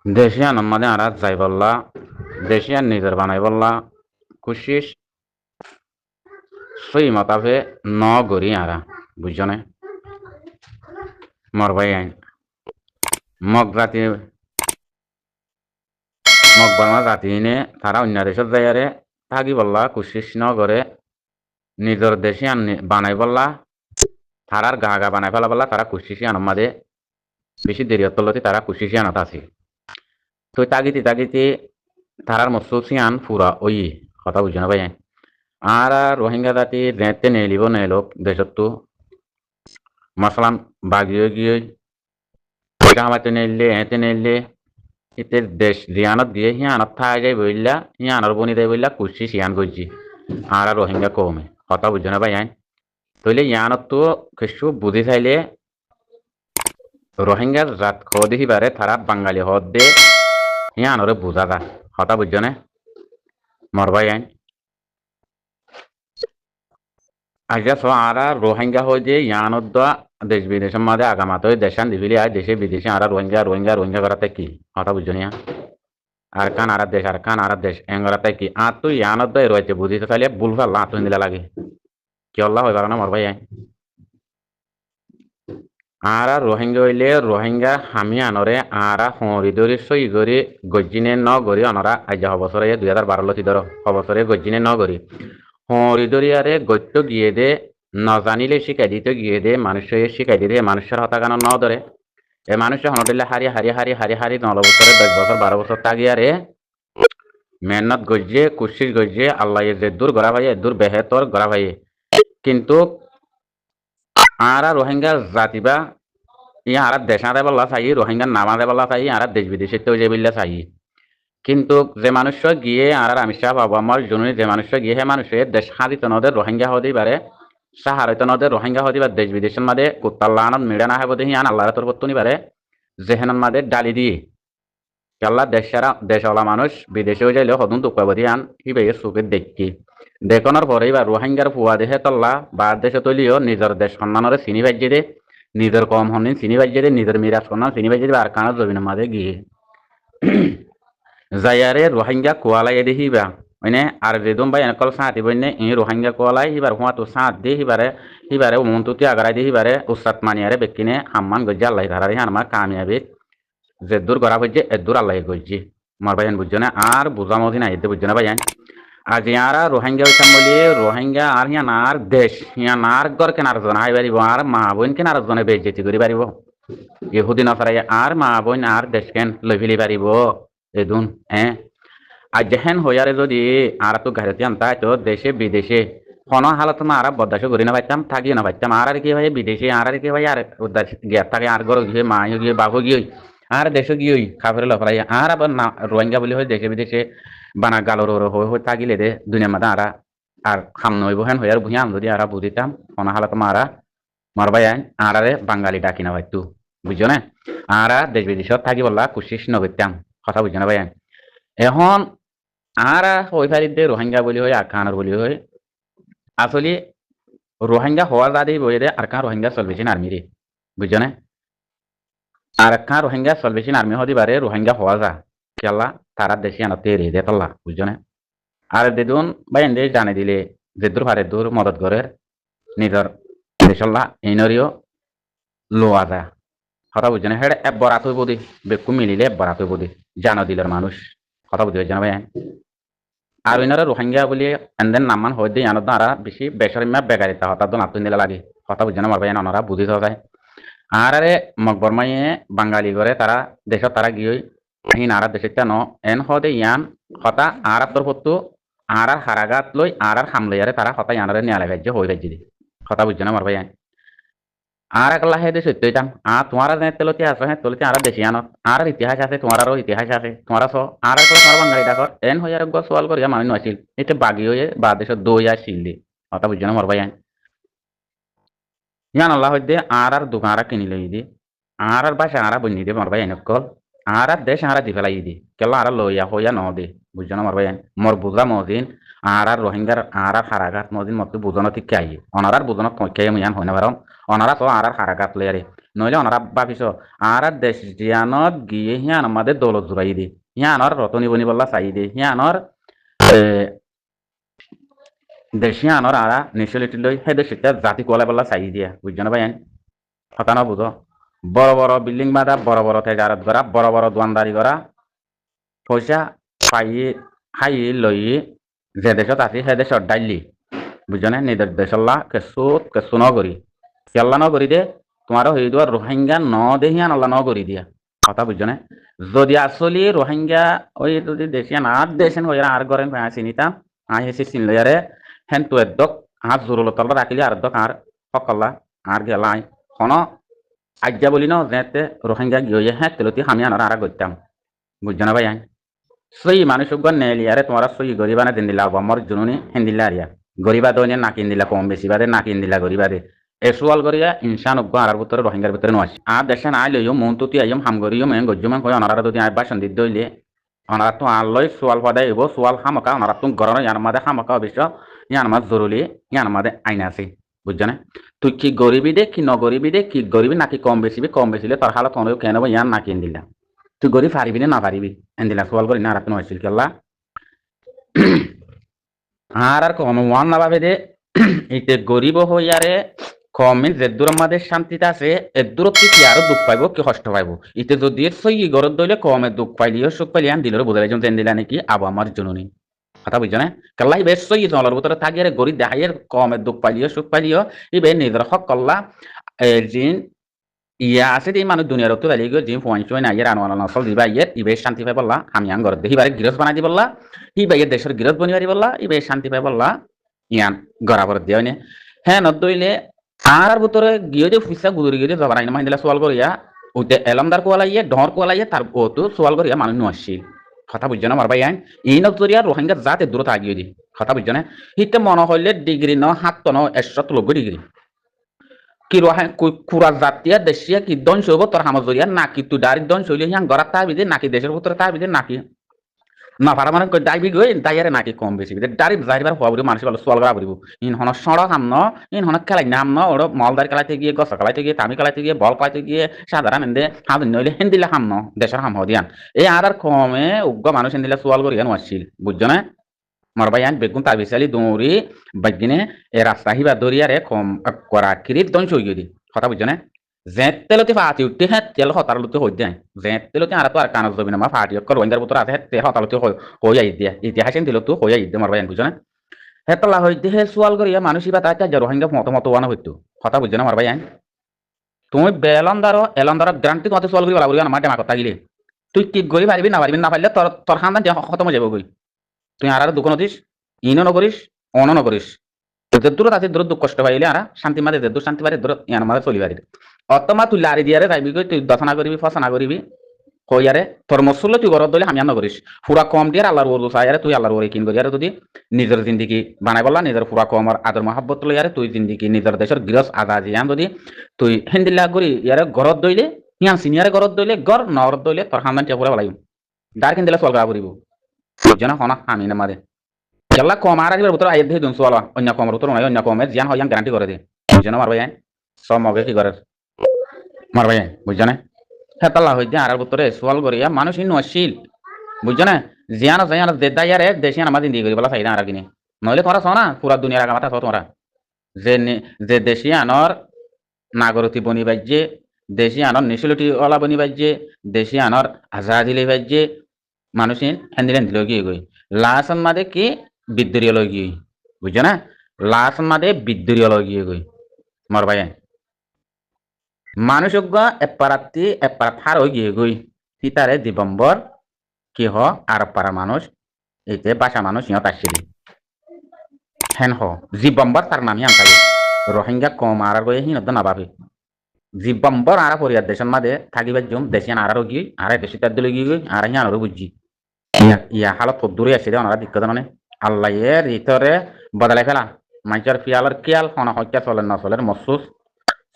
দেশিয়ান আমাদে আরা যাই বললা দেশিয়ান নিজের বানাই বললা কুশিস সই মতাবে ন গড়ি আরা বুঝছনে মর ভাই আইন মগ জাতি মগ বাংলা জাতি নে তারা অন্য দেশত যাইয়ারে থাকি বললা কুশিস ন করে নিজের দেশিয়ান বানাই বললা তারার গা গা বানাই ফেলা বললা তারা কুশিসিয়ান আমাদে বেশি দেরি হতলতি তারা কুশিসিয়ানত আছে তো তাগিতি তাগিতি তারার মসুসিয়ান পুরা ওই কথা বুঝছো না ভাই আর রোহিঙ্গা জাতি রেতে নেলিব নেলোক দেশতো মাসলাম বাগিয়ে গিয়ে কামাতে নেলে এতে নেলে ইতে দেশ জিয়ানত দিয়ে হিয়ানত থাই যাই বইলা হিয়ানর বনি দেয় বইলা কুশি সিয়ান গজি আর রোহিঙ্গা কমে কথা বুঝছো না ভাই তইলে ইয়ানত তো কিছু বুঝি চাইলে রোহিঙ্গা জাত খদি হিবারে তারা বাঙালি হদ দে হিয়ানরে বুঝা যা কথা বুঝছো না মর ভাই আচ্ছা সো আরা রোহিঙ্গা হয়ে যে ইয়ানত দেশ বিদেশের মাঝে আগামাত হয়ে দেশান দিবিলি আর দেশে বিদেশে আরা রোহিঙ্গা রোহিঙ্গা রোহিঙ্গা করাতে কি কথা বুঝছো না আর কান আর দেশ এঙ্গরাতে কি আর তুই ইয়ানত রয়েছে বুঝিতে চাইলে ভুল ফাল্লা তুই দিলা লাগে কি আল্লাহ হয়ে পারে না মর ভাই আরা রোহিঙ্গা হইলে রোহিঙ্গা হামি আনরে আরা হরি দরি সই গরি গজ্জিনে ন গরি অনরা আজ্ঞা হবছরে 2012 লতি ধরো হবছরে গজ্জিনে ন গরি হরি দরি আরে গত্য গিয়ে দে ন জানিলে শিখাই দিতে গিয়ে দে মানুষের শিখাই দিতে মানুষের হতাগানো ন ধরে এ মানুষের হনটিলে হারি হারি হারি হারি হারি 9 বছরে 10 বছর 12 বছর তাগিয়ারে মেহনত গজ্জে কুশিস গজ্জে আল্লাহ যে দূর গড়া ভাই দূর বেহেতর গড়া ভাই কিন্তু আরা রোহিঙ্গা জাতিবা ইয়ারা দেশারে বলা চাই রোহিঙ্গার নামাজে বলা চাই ইয়ারা দেশ বিদেশে তো যে বিল্লা চাই কিন্তু যে মানুষ গিয়ে আর আমি সাহ পাবো আমার জন্য যে মানুষ গিয়ে হে মানুষের দেশ হাদিত নদের রোহিঙ্গা হতে পারে সাহারিত নদের রোহিঙ্গা হতে পারে দেশ বিদেশের মাঝে কুত্তাল্লাহানত মিড়া না হবে দেখি আন আল্লাহ তোর পত্তনি পারে যেহেনার মাঝে ডালি দিয়ে আল্লাহ দেশওয়ালা মানুষ বিদেশেও যাইলে হদুন দুঃখাবধি আন হিবে চোখে দেখি দেখানোর পরে এবার রোহিঙ্গার ফুয়া দেশে তল্লা বা দেশে তলিও নিজের দেশ সন্মানরে চিনি বাজ্যে দে নিজের কম হনিন চিনি বাজ্যে দে নিজের মিরাজ সন্মান চিনি বাজ্যে দে আর কানা জমিনের মাঝে গিয়ে যাইয়ারে রোহিঙ্গা কোয়ালাই দেখিবা মানে আর যেদম ভাই এনেকল সাঁতি বইনে এই রোহিঙ্গা কোয়ালাই হিবার হুয়া তো সাঁত দিয়ে হিবারে মন্তুতি আগারাই দিয়ে হিবারে উস্তাদ মানিয়ারে বেকিনে হাম্মান গজ্জে আল্লাহ ধারারে হানমা কামিয়াবি যে দূর করা হচ্ছে এ দূর আল্লাহ গজ্জি মার ভাইয়ান বুঝছো না আর বুঝা মতি না এতে বুঝছো না ভাইয়ান আজ ইয়ারা রোহিঙ্গা হইতাম বলি রোহিঙ্গা আর ইয়ান আর দেশ ইয়ান আর গর কেনার জন হাই পারিব আর মা বোন কেনার জনে বেজ্জেতি করি পারিব ইহুদি নসারাই আর মা বোন আর দেশ কেন লই ফেলি পারিব এদুন আর যেহেন হইয়ারে যদি আর তো ঘাড়তি আনতা তো দেশে বিদেশে কোনো হালত না আর বদাস করি না পাইতাম থাকি না পাইতাম আর কি ভাই বিদেশে আর কি ভাই আর গিয়া থাকে আর গর গিয়ে মা গিয়ে বাবু গিয়ে আর দেশে গিয়ে খাবারে লফলাই আর আবার না রোহিঙ্গা বলি হয় দেশে বিদেশে বানা গালোর হয়ে থাকিলে দে দুনিয়া মাদা আর খাম নইব হেন হইয়ার বুঝি আম যদি আর বুঝিতাম কোনো হালত মারা মারবাই আরে বাঙালি ডাকি না ভাইতু বুঝছো না আর দেশ বিদেশত থাকি বললা কুশিস নগরতাম কথা বুঝছো না ভাই এখন আর ওই ফারিতে রোহিঙ্গা বলি হয় আর কানার বলি হয় আসলে রোহিঙ্গা হওয়ার দাদি বই দে আর কান রোহিঙ্গা চলবেছেন আর্মি রে বুঝছো না আর কান রোহিঙ্গা চলবেছেন আর্মি হতে পারে রোহিঙ্গা হওয়া যা খেলা তারা দেশে আনতে রে দে তল্লা বুঝছো না আর দেদুন ভাই এনে জানে দিলে যে দূর পারে দূর মদত করে নিজের দেশল্লা ইনরিও লোয়া যা কথা বুঝছো না হেড এক বরাত হইব দি বেকু মিলিলে বরাত হইব দি জানো দিলের মানুষ কথা বুঝতে পারছো না ভাই আর ইনারা রোহিঙ্গা বলি এনদেন নামান হয়ে দিয়ে আনো তারা বেশি বেসরমিয়া বেগারিতা হঠাৎ নাতুন দিলে লাগে কথা বুঝে না মারবাই ওনারা বুঝি যায় আর আরে মকবরমাইয়ে বাঙালি করে তারা দেশত তারা গিয়ে হিন আর দেশের ন এন হদে ইয়ান হতা আর তোর পত্তু আর হারাগাত লই আর হামলাইয়ারে তারা হতা ইয়ানারে নিয়ালে ভেজে হয়ে ভেজে দি কথা বুঝছে না মারবাই আর একলা হে দেশ হইতাম তোমার তেলতে আছে হ্যাঁ তলতে আর দেশি আনত আর ইতিহাস আছে তোমারও ইতিহাস আছে তোমার আর তোমার বাঙালি ডাকর এন হয়ে আর সোয়াল করিয়া মানুষ আছিল এটা বাগি হয়ে বা দেশের দই আসছিল দি কথা বুঝছো না মরবাই ইয়ান আল্লাহ হইতে আর দোকান কিনি লই দি আর বাসা আর বন্যি দে মরবাই নকল আর দেশ আর দি ফেলাই দি কেলা আর লইয়া হইয়া ন দে বুঝছো না মরবাই মর বুঝা মদিন আর রোহিঙ্গার আর হারাঘাট মদিন মত বুঝানো ঠিক আই অনারার বুঝানো পক্ষে ইয়ান হয় না পারম অনারা তো আর হারাঘাট লই আরে নইলে ওনারা ভাবিস আর দেশ জিয়ানত গিয়ে হিয়ান আমাদের দৌলত জুড়াই দি হিয়ানর রতনী বনি বল্লা চাই দি হিয়ানর দেশিয়া আনর আরা নিশ্চলিটি লই হে দেশিটা জাতি কোয়ালা বল্লা চাই দিয়া বুঝছো না ভাই হতানো বুঝো বড় বড় বিল্ডিং বাঁধা বড় বড় তেজারত করা বড় বড় দোয়ানদারি করা পয়সা পাই খাই লই যে দেশত আছি সে দেশত ডাইলি বুঝছো না নিজের দেশল্লা কেসু নগরী কেল্লা নগরী দে তোমারও হয়ে দেওয়া রোহিঙ্গা ন দেহিয়ান আল্লাহ নগরী দিয়া কথা বুঝছো না যদি আসলে রোহিঙ্গা ওই যদি দেশিয়ান আর দেশেন হয়ে আর গরেন চিনিতাম আই হেসি চিনলে হেন তো একদক আর জোরল তল রাখিলে আর দক আর সকল্লা আর গেলাই হন আজ্ঞা বলি ন যেতে রোহিঙ্গা গিয়ে হ্যাঁ তেলতি আমি আনার আর করতাম বুঝছো না ভাই সই মানুষ নেলিয়ারে তোমার সই গরিবানে দিন দিলা আমার জুনুনি হিন্দিলা আরিয়া গরিবা দইনে না কিন দিলা কম বেশি বাদে না কিন দিলা গরিবা দে এসুয়াল করিয়া ইনসান অজ্ঞ আর ভিতরে রোহিঙ্গার ভিতরে নয় আর দেশে না আইলেও মন তুতি আইম হাম করিও মেন গজ্জুমান কই অনারা যদি আইবা সন্দিত দইলে অনারা তো আনলই সোয়াল পাদাই এবো সোয়াল হামকা অনারা তো গরম ইয়ার মাদে হামকা অবশ্য ইয়ার মাদ জরুরি ইয়ার মাদে আইন আছে বুঝছো না তুই কি গরিবি দে কি নগরিবি দে কি গরিবি নাকি কম বেশিলে তোর হালত অনেক কেন ইয়ার না কিন দিলা তুই গরিব পারিবি না পারিবি এন্দিলা সোয়াল করি না রাখতে হয়েছিল কেল্লা আর কম ওয়ান না ভাবে দে এইতে গরিব হইয়ারে কমে যে দূর আমাদের শান্তিতে আছে এর দূরত্ব কি আরো দুঃখ পাইব কি কষ্ট পাইব ইতে যদি সই গরত দইলে কমে দুঃখ পাইলিও সুখ পাইলি আন দিলেও বোঝাই যেন দিলা নাকি আবু আমার জননী কথা বুঝছো না কাল্লাই বেশ সই জলের ভিতরে থাকিয়ে গরিব দেখাইয়ের কমে দুঃখ পাইলিও সুখ পাইলিও ইবে নিজের হক কল্লা জিন ইয়া আছে যে মানুষ দুনিয়ার তো দাঁড়িয়ে গিয়ে জিম পয়েন্ট না ইয়ের আনোয়ার নসল দিবা ইয়ের ইবে শান্তি পাই বললা আমি আং গরত হিবারে গিরস বানাই দি বললা হিবাইয়ের দেশের গিরস বনি পারি বললা ইবে শান্তি পাই বললা ইয়ান গড়াবর দিয়ে হ্যাঁ নদইলে আর ভিতরে গিয়ে যে ফুসা গুদুরি গিয়ে জবাই না মাইন্দিলা সোয়াল করিয়া ওইতে এলমদার কোয়ালাইয়ে ডর কোয়ালাইয়ে তার ওতো সোয়াল করিয়া মানুষ নসিল কথা বুঝছো না মারবাই আইন এই নজরিয়া রোহিঙ্গা জাতে দূরত আগিয়ে দি কথা বুঝছো না হিতে মনে হইলে ডিগ্রি ন হাত ন 190 ডিগ্রি কি রোহাই কুরা জাতীয় দেশিয়া কি দন সইব তোর হামজরিয়া নাকি তুই ডাইরেক্ট দন সইলে হিয়াং গড়াত তা বিদে নাকি দেশের ভিতরে তা বিদে নাকি না পারা মানে ডাইবি গই দাইয়ারে নাকি কম বেশি বিদে ডাইরেক্ট যাইবার হওয়া বলি মানুষ বলে সোয়াল করা বলিব ইন হন সড়ক হামন ইন হন খেলাই নাম ন ওর মলদার খেলাইতে গিয়ে গছ খেলাইতে গিয়ে তামি খেলাইতে গিয়ে বল খেলাইতে গিয়ে সাধারণ এন্দে হাম নইলে হেন্দিলে হামন দেশের হাম হদিয়ান এই আর কমে উগ্র মানুষ হেন্দিলে সোয়াল করিয়ান আসছিল বুঝছো না মরবাই আন বেগুন তা বিশালি দৌড়ি বাগিনে এ রাস্তা হিবা দরিয়ারে কম করা কিরিত দন সই দি কথা বুঝছো না জেঁত তেলতে ফাটি উঠতে হ্যাঁ তেল হতালতে হই দেয় জেঁত তেলতে আর তো আর কানজ যাবি না মা ফাটি রোহিঙ্গার ভিতরে আছে তে হতালতে হই আই দিয়া ইতিহাসেন দিল তো হই আই দিয়ে মরবাই আন বুঝছো না হেতলা হইতে হে সোয়াল করিয়া মানুষই বা তাই রোহিঙ্গা মত ওয়ানা হইতো কথা বুঝছো না মরবাই আন তুমি এলন্দার গ্রান্টি তোমাতে সোয়াল করি বলা বলি আমার ডেমা কথা গিলে তুই কি গরি পারিবি না পারলে তোর তোর খানদান খতম হয়ে যাবো গই তুই আর দোকান দিস ইনও নকরিস অনও নকরিস দূরত আছে দূর দুঃখ কষ্ট পাইলে আর শান্তি মাঝে দূর শান্তি পারে দূর ইয়ার মাঝে চলি পারি অতমা তুই লারি দিয়ারে যাইবি গই তুই দশনা করিবি ফসনা করিবি কইয়ারে তোর মসুল তুই ঘরত দলে আমি নকরিস পুরা কম দিয়ে আল্লাহর ওর চাইয়ারে তুই আল্লাহর ওরে কিন করিয়ারে যদি নিজের জিন্দিগি বানাই বললা নিজের পুরা কমর আদর মহাব্বত লইয়ারে তুই জিন্দিগি নিজের দেশের গৃহস্থ আজাদি ইয়ান যদি তুই হিন্দিল্লা করি ইয়ারে ঘরত দইলে ইয়ান সিনিয়রে ঘরত দইলে গড় নরত দইলে তোর খানদান টিয়া পুরা বলাইম ডার কিনদিলে সলগা করিব বুঝছো না হনা আমি না মারে কেলা কম আর আসবে ভিতরে আইয়ে দিয়ে দিন সোয়ালা অন্য কমের ভিতরে নয় অন্য কমে জিয়ান হয় গ্যারান্টি করে দিয়ে বুঝছো না মারবাই সব মগে কি করে মারবাই বুঝছো না হেতাল্লা হইতে আর ভিতরে সোয়াল করিয়া মানুষ ইন নশীল বুঝছো না জিয়ান জিয়ান দেদাইয়ারে দেশিয়ান আমার জিন্দি করি বলা চাইনা আর কিনে নইলে তোরা শোনা পুরা দুনিয়ার আগা মাথা তোমরা যে দেশিয়ানর নাগরতি বনি বাজ্যে দেশিয়ানর নিশলটি ওলা বনি বাজ্যে দেশিয়ানর আজাদি লে বাজ্যে মানুষিন হ্যান্দিলেন দিল গিয়ে গই লাসন মাদে কি বিদ্যুরীয় লই গিয়ে বুঝছো না লাসন মাদে বিদ্যুরীয় লই গিয়ে গই মর ভাই মানুষ এপারাত্তি এপারাত হার হয়ে গিয়ে গই সীতারে দিবম্বর কি হ আর পারা মানুষ এইতে বাসা মানুষ ইহত আসছিলি হেন হ জীবম্বর তার নামই আনতালি রোহিঙ্গা কম আর গয়ে হিনত না ভাবে জীবম্বর আর পরিয়ার দেশের মাদে থাকিবার জম দেশিয়ান আর গিয়ে আর দেশি তার দিলে গিয়ে গই আর হিয়ানরও বুঝছি ইয়া হালত খুব দূরে আসছে ওনারা দিক্কত মানে আল্লাহ এর ভিতরে বদলাই ফেলা মানুষের ফিয়ালের কিয়াল হনা হত্যা চলে না চলে মসুস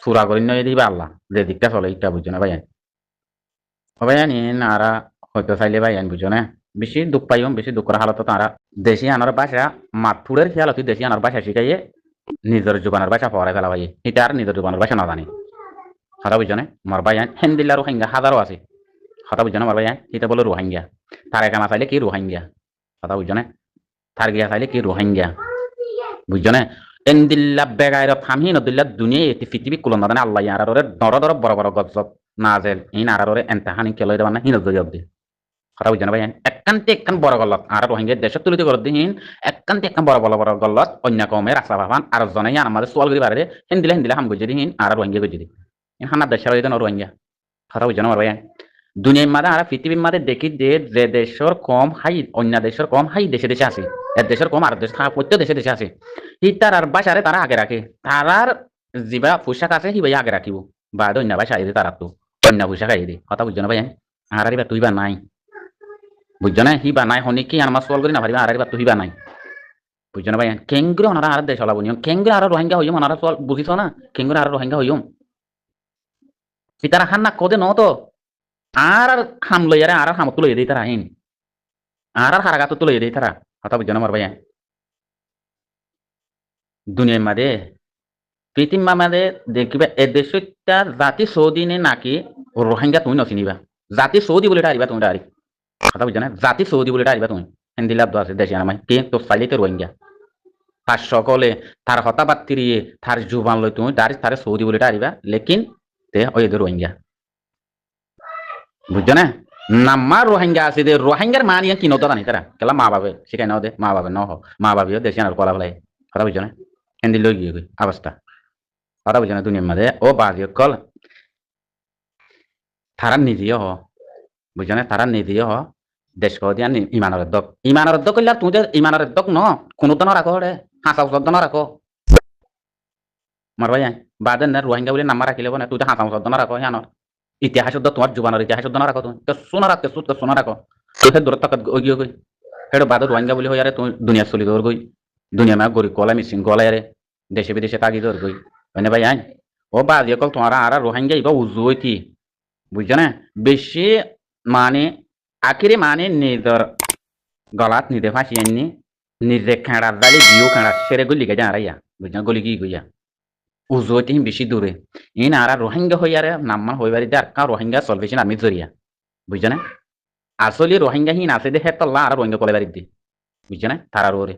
সুরা করি নয় দিবা আল্লাহ যে দিকটা চলে ইটা বুঝছো না ভাইয়ান ভাইয়ান আর হয়তো চাইলে ভাইয়ান বুঝছো না বেশি দুঃখ পাইম বেশি দুঃখের হালত তারা দেশি আনার বাসা মাথুরের খেয়াল দেশি আনার বাসা শিখাইয়ে নিজের জোবানের বাসা পড়াই ফেলা ভাই এটা আর নিজের জোবানের বাসা না জানি কথা বুঝছো না মরবাই হিন্দিল্লা রোহিঙ্গা হাজারো আছে কথা বুঝছো না মরবাই এটা বলে রোহিঙ্গা তার একানা চাইলে কি রোহিঙ্গা কথা বুঝছো না তার গিয়া চাইলে কি রোহিঙ্গা বুঝছো না এন্দিল্লা বেগাইর ফামি নদিল্লা দুনিয়া এটি পৃথিবী কুলন দানে আল্লাহ ইয়ারে দর দর বড় বড় গজব নাজেল এই নারারে এন্তাহানি কেলই দেবানা হিন জয় অব্দি কথা বুঝছো না ভাই এককান্তে একখান বড় গলত আর রোহিঙ্গা দেশত তুলিতে গলত দিন এককান্তে একখান বড় বড় বড় গলত অন্য কমে রাস্তা ভাবান আর জনাই আমাদের সোয়াল করি বারে হিন্দিলা হিন্দিলা হাম গজি দিন আর রোহিঙ্গা গজি দিন হানা দেশের হইতে রোহিঙ্গা কথা বুঝছো না ভাই দুনিয়ার মাঝে আর পৃথিবীর মাঝে দেখি যে দেশের কম হাই অন্য দেশের কম হাই দেশে দেশে আছে এক দেশের কম আর দেশ প্রত্যেক দেশে দেশে আছে হি তার বাসারে তারা আগে রাখে তারার যিবা পোশাক আছে সিবাই আগে রাখিব বা অন্য বাসা আইদে তারা তো অন্য পোশাক আইদে কথা বুঝছো না ভাই আর আরিবা তুই বা নাই বুঝছো না হিবা নাই হনি কি আমার সল করি না ভাবিবা আর আরিবা তুই বা নাই বুঝছো না ভাই কেঙ্গুরে ওনারা আর দেশ হলাবো নিয়ম কেঙ্গুরে আর রোহিঙ্গা হইম ওনারা সল বুঝিস না কেঙ্গুরে আর রোহিঙ্গা হইম তারা হান্না কদে ন তো আর হাম লইয়ারে আর হামত লইয়া দেই তারা হিন আর হারাগাত তো লইয়া দেই তারা কথা বুঝছো না আমার ভাই দুনিয়ার মাঝে পৃথিবীর মাঝে দেখিবা এ দেশটা জাতি সৌদি নে নাকি রোহিঙ্গা তুমি নচিনিবা জাতি সৌদি বলে আরিবা তুমি আরি কথা বুঝছো না জাতি সৌদি বলে আরিবা তুমি হিন্দি লাভ আছে দেশে আমার কে তো চাইলে তো রোহিঙ্গা তার সকলে তার হতাবাদ তিরিয়ে তার জুবান লই তুমি দাঁড়ি তারে সৌদি বলে আরিবা লেকিন তে ওই রোহিঙ্গা বুঝছো না নাম্মা রোহিঙ্গা আছে দে রোহিঙ্গার মা নিয়ে কিনো তো জানি তারা কেলা মা বাবে শিখাই নাও দে মা বাবে ন মা বাবিও দেশে আর কলা বলাই কথা বুঝছো না হিন্দি লই গিয়ে গই অবস্থা কথা বুঝছো না দুনিয়ার মাঝে ও বাজি কল তারা নিজেও হ বুঝছো না তারা নিজেও হ দেশ কহ দিয়া ইমানের দক করলে তুমি ইমানের দক ন কোনো তো রাখো রে হাসা উচত ন রাখো মারবাই বাদে না রোহিঙ্গা বলে নাম্বার রাখিলে না তুই তো হাসা উচত ন রাখো হ্যাঁ ইতিহাস তোমার জুবানের ইতিহাস না রাখো তুমি সোনা রাখতে সুত সোনা রাখো তুই দূর তক গিয়ে গই হেড বাদে রোহিঙ্গা বলে হইয়ারে তুমি দুনিয়া চলি দৌড় গই দুনিয়া মা গরিব কলা মিসিং গলায় রে দেশে বিদেশে তাগি দৌড় গই মানে ভাই আইন ও বাজি কল তোমার আর রোহিঙ্গা ইবা উজু হইতি বুঝছো না বেশি মানে আখিরে মানে নিজের গলাত নিজে ফাঁসি আনি নিজে খেঁড়া জালি গিয়েও খেঁড়া সেরে গলি গে যাইয়া বুঝছো গলি গিয়ে গইয়া উজুতি বেশি দূরে ইন আর রোহিঙ্গা হইয়ারে নাম্মান হইবারি দে আর রোহিঙ্গা সলভেশন আমি জরিয়া বুঝছো না আসলে রোহিঙ্গা হিন আছে দেখে তো আর রোহিঙ্গা কলে বাড়ি দি বুঝছো না তারা রোরে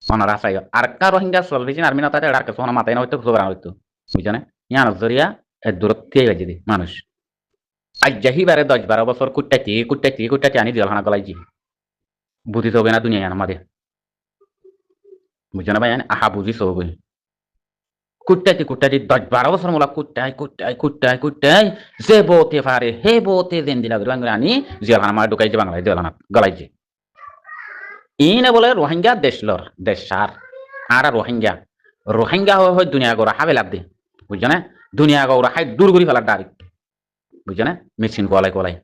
ওনারা চাই আর রোহিঙ্গা সলভেশন আর্মি না তাতে আর কিছু মাথায় না হইতো খবর হইতো বুঝছো না ইয়ান জরিয়া দূরত্বে বাজি দি মানুষ আজ যাহিবারে 10-12 বছর কুট্টাইতে আনি জলখানা গলাইছি বুঝিতে হবে না দুনিয়া আমাদের বুঝছো না ভাই আহা বুঝিস হবে কুট্টাইতে 10-12 বছর মোলা কুট্টাই যে বতে পারে হে বতে দেন দিলা আনি জলখানা আমার ঢুকাইছে বাংলায় জলখানা গলাইছে ইনে বলে রোহিঙ্গা দেশলর দেশার আর রোহিঙ্গা হয় দুনিয়া গড়া হাবে লাভ দে বুঝছো না দুনিয়া গড়া হাই দূর করি ফেলার ডাইরেক্ট বুঝছো না মেশিন কলাই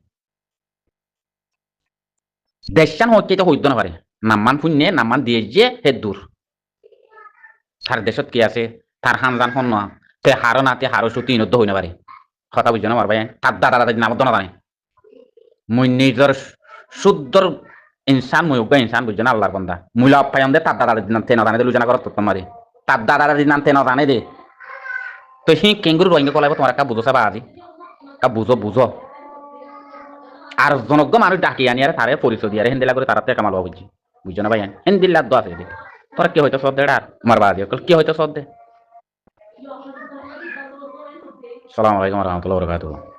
দেশান হচ্ছে তো হইতো না পারে নাম্মান পুণ্যে নাম্মান দিয়ে যে হে দূর তার দেশত কি আছে তার হানজান হন না তে হারো নাতে হারো সুতি ইনত হই না পারে কথা বুঝছো না ভাই তার দাদা দাদা নাম না জানে মুই নিজের শুদ্ধর ইনসান মুই উগ্র ইনসান বুঝছো না আল্লাহর বান্দা মুইলা পাইম দে তার দাদা দিন তে না জানে দে লুজানা করত তোমারে তার দাদা দিন তে না জানে দে তো হি কেঙ্গুরু রোহিঙ্গা কলাইব তোমার কা বুঝো সাবা আজি কা বুঝো আর জনজ্ঞ মানুষ ডাকি আনি আর তারে পরিচয় দিয়ে হিন্দিলা করে তারাতে কামাল বুঝছি বুঝছো না ভাই হিন্দিল্লা দো আছে তোরা কি হয়তো সদ দে আর মারবা দিয়ে কি হয়তো সদ দে সালাম আলাইকুম রহমতুল্লাহ বরকাতুহ